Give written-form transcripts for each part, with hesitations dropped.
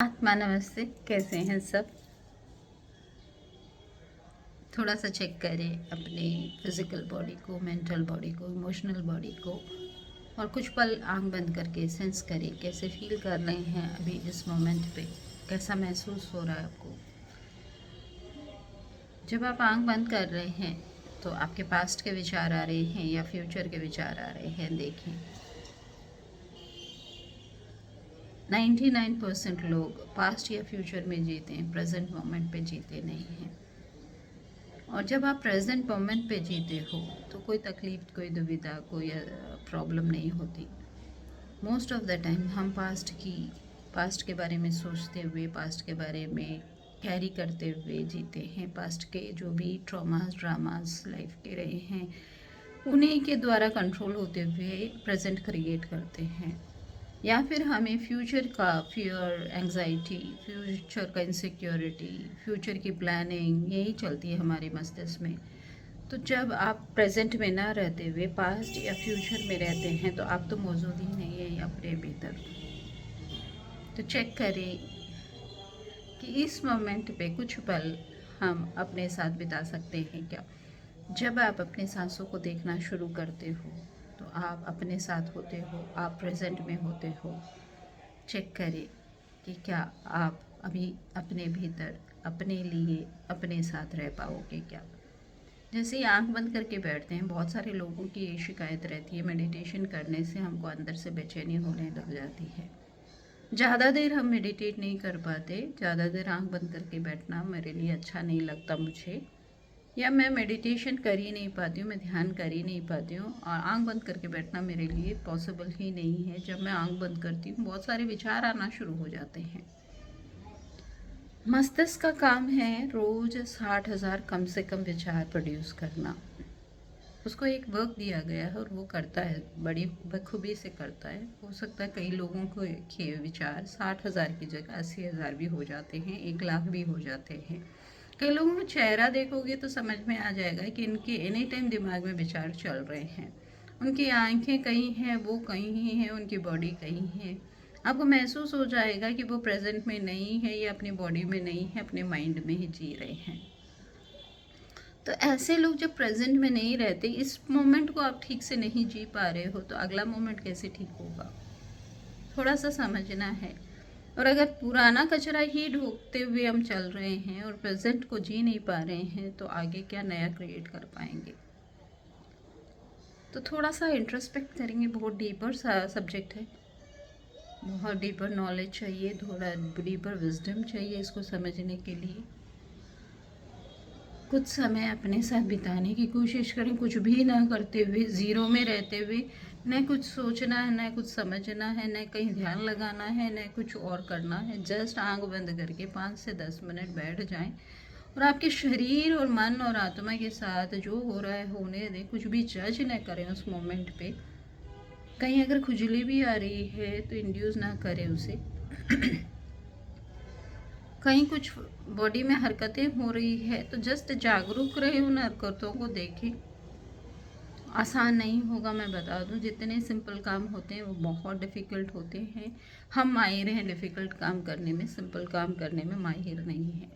आत्मा नमस्ते। कैसे हैं सब? थोड़ा सा चेक करें अपने फिजिकल बॉडी को, मेंटल बॉडी को, इमोशनल बॉडी को, और कुछ पल आंख बंद करके सेंस करें कैसे फील कर रहे हैं अभी इस मोमेंट पे। कैसा महसूस हो रहा है आपको? जब आप आंख बंद कर रहे हैं तो आपके पास्ट के विचार आ रहे हैं या फ्यूचर के विचार आ रहे हैं? देखें, 99% लोग पास्ट या फ्यूचर में जीते हैं, प्रेजेंट मोमेंट पे जीते नहीं हैं। और जब आप प्रेजेंट मोमेंट पे जीते हो तो कोई तकलीफ, कोई दुविधा, कोई प्रॉब्लम नहीं होती। मोस्ट ऑफ द टाइम हम पास्ट के बारे में सोचते हुए, पास्ट के बारे में कैरी करते हुए जीते हैं। पास्ट के जो भी ट्रॉमास, ड्रामास लाइफ के रहे हैं, उन्हीं के द्वारा कंट्रोल होते हुए प्रेजेंट क्रिएट करते हैं। या फिर हमें फ्यूचर का फियर, एंजाइटी, फ्यूचर का इनसिक्योरिटी, फ्यूचर की प्लानिंग, यही चलती है हमारे मस्तिष्क में। तो जब आप प्रेजेंट में ना रहते हुए पास्ट या फ्यूचर में रहते हैं तो आप तो मौजूद ही नहीं है अपने भीतर। तो चेक करें कि इस मोमेंट पे कुछ पल हम अपने साथ बिता सकते हैं क्या। जब आप अपने सांसों को देखना शुरू करते हो तो आप अपने साथ होते हो, आप प्रेजेंट में होते हो। चेक करें कि क्या आप अभी अपने भीतर, अपने लिए, अपने साथ रह पाओगे क्या। जैसे ही आंख बंद करके बैठते हैं, बहुत सारे लोगों की ये शिकायत रहती है, मेडिटेशन करने से हमको अंदर से बेचैनी होने लग जाती है। ज़्यादा देर हम मेडिटेट नहीं कर पाते। ज़्यादा देर आंख बंद करके बैठना मेरे लिए अच्छा नहीं लगता मुझे, या मैं मेडिटेशन कर ही नहीं पाती हूँ, मैं ध्यान कर ही नहीं पाती हूँ। और आंख बंद करके बैठना मेरे लिए पॉसिबल ही नहीं है। जब मैं आंख बंद करती हूँ बहुत सारे विचार आना शुरू हो जाते हैं। मस्तिष्क का काम है रोज 60,000 कम से कम विचार प्रोड्यूस करना। उसको एक वर्क दिया गया है और वो करता है, बड़ी बखूबी से करता है। हो सकता है कई लोगों को के विचार 60,000 की जगह 80,000 भी हो जाते हैं, 1 लाख भी हो जाते हैं। कई लोगों का चेहरा देखोगे तो समझ में आ जाएगा कि इनके एनी टाइम दिमाग में विचार चल रहे हैं। उनकी आंखें कहीं हैं, वो कहीं ही हैं, उनकी बॉडी कहीं है। आपको महसूस हो जाएगा कि वो प्रेजेंट में नहीं है या अपनी बॉडी में नहीं है, अपने माइंड में ही जी रहे हैं। तो ऐसे लोग जब प्रेजेंट में नहीं रहते, इस मोमेंट को आप ठीक से नहीं जी पा रहे हो तो अगला मोमेंट कैसे ठीक होगा, थोड़ा सा समझना है। और अगर पुराना कचरा ही ढोकते हुए हम चल रहे हैं और प्रेजेंट को जी नहीं पा रहे हैं तो आगे क्या नया क्रिएट कर पाएंगे। तो थोड़ा सा इंट्रोस्पेक्ट करेंगे। बहुत डीपर सा सब्जेक्ट है, बहुत डीपर नॉलेज चाहिए, थोड़ा डीपर विजडम चाहिए इसको समझने के लिए। कुछ समय अपने साथ बिताने की कोशिश करें, कुछ भी ना करते हुए, ज़ीरो में रहते हुए। न कुछ सोचना है, न कुछ समझना है, न कहीं ध्यान लगाना है, न कुछ और करना है। जस्ट आंख बंद करके 5 से 10 मिनट बैठ जाएं और आपके शरीर और मन और आत्मा के साथ जो हो रहा है होने दें। कुछ भी जज न करें उस मोमेंट पे। कहीं अगर खुजली भी आ रही है तो इंड्यूस ना करें उसे। कहीं कुछ बॉडी में हरकतें हो रही है तो जस्ट जागरूक रहे, उन हरकतों को देखें। आसान नहीं होगा, मैं बता दूं। जितने सिंपल काम होते हैं वो बहुत डिफ़िकल्ट होते हैं। हम माहिर हैं डिफ़िकल्ट काम करने में, सिंपल काम करने में माहिर नहीं हैं।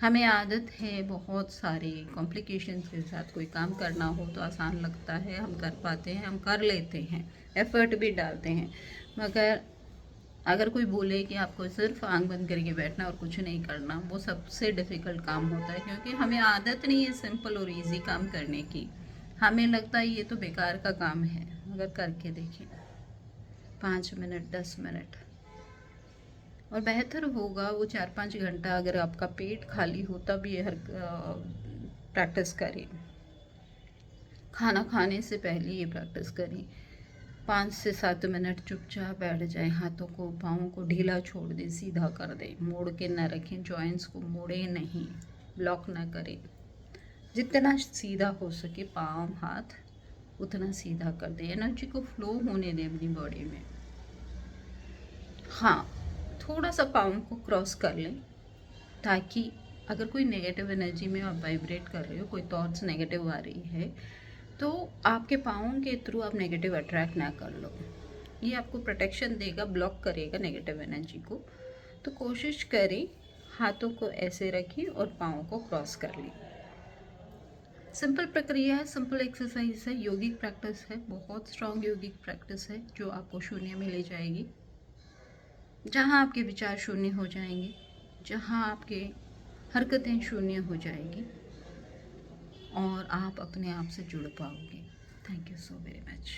हमें आदत है बहुत सारे कॉम्प्लिकेशंस के साथ कोई काम करना हो तो आसान लगता है, हम कर पाते हैं, हम कर लेते हैं, एफ़र्ट भी डालते हैं। मगर अगर कोई बोले कि आपको सिर्फ आंख बंद करके बैठना और कुछ नहीं करना, वो सबसे डिफ़िकल्ट काम होता है, क्योंकि हमें आदत नहीं है सिंपल और इजी काम करने की। हमें लगता है ये तो बेकार का काम है। अगर करके देखें 5 मिनट, 10 मिनट, और बेहतर होगा वो 4-5 घंटा। अगर आपका पेट खाली हो तब ये हर प्रैक्टिस करें। खाना खाने से पहले ये प्रैक्टिस करें। 5 से 7 मिनट चुपचाप बैठ जाएं, हाथों को, पाँवों को ढीला छोड़ दें, सीधा कर दें, मोड़ के ना रखें, जॉइंट्स को मोड़े नहीं, ब्लॉक ना करें। जितना सीधा हो सके पाँव, हाथ, उतना सीधा कर दें। एनर्जी को फ्लो होने दें अपनी बॉडी में। हाँ, थोड़ा सा पाँव को क्रॉस कर लें, ताकि अगर कोई नेगेटिव एनर्जी में आप वाइब्रेट कर रहे हो, कोई थॉट्स नेगेटिव आ रही है, तो आपके पाँव के थ्रू आप नेगेटिव अट्रैक्ट ना कर लो। ये आपको प्रोटेक्शन देगा, ब्लॉक करेगा नेगेटिव एनर्जी को। तो कोशिश करें, हाथों को ऐसे रखिए और पाँव को क्रॉस कर लें। सिंपल प्रक्रिया है, सिंपल एक्सरसाइज है, योगिक प्रैक्टिस है, बहुत स्ट्रॉन्ग योगिक प्रैक्टिस है जो आपको शून्य में ले जाएगी, जहाँ आपके विचार शून्य हो जाएंगे, जहाँ आपके हरकतें शून्य हो जाएगी और आप अपने आप से जुड़ पाओगे। Thank you so very much.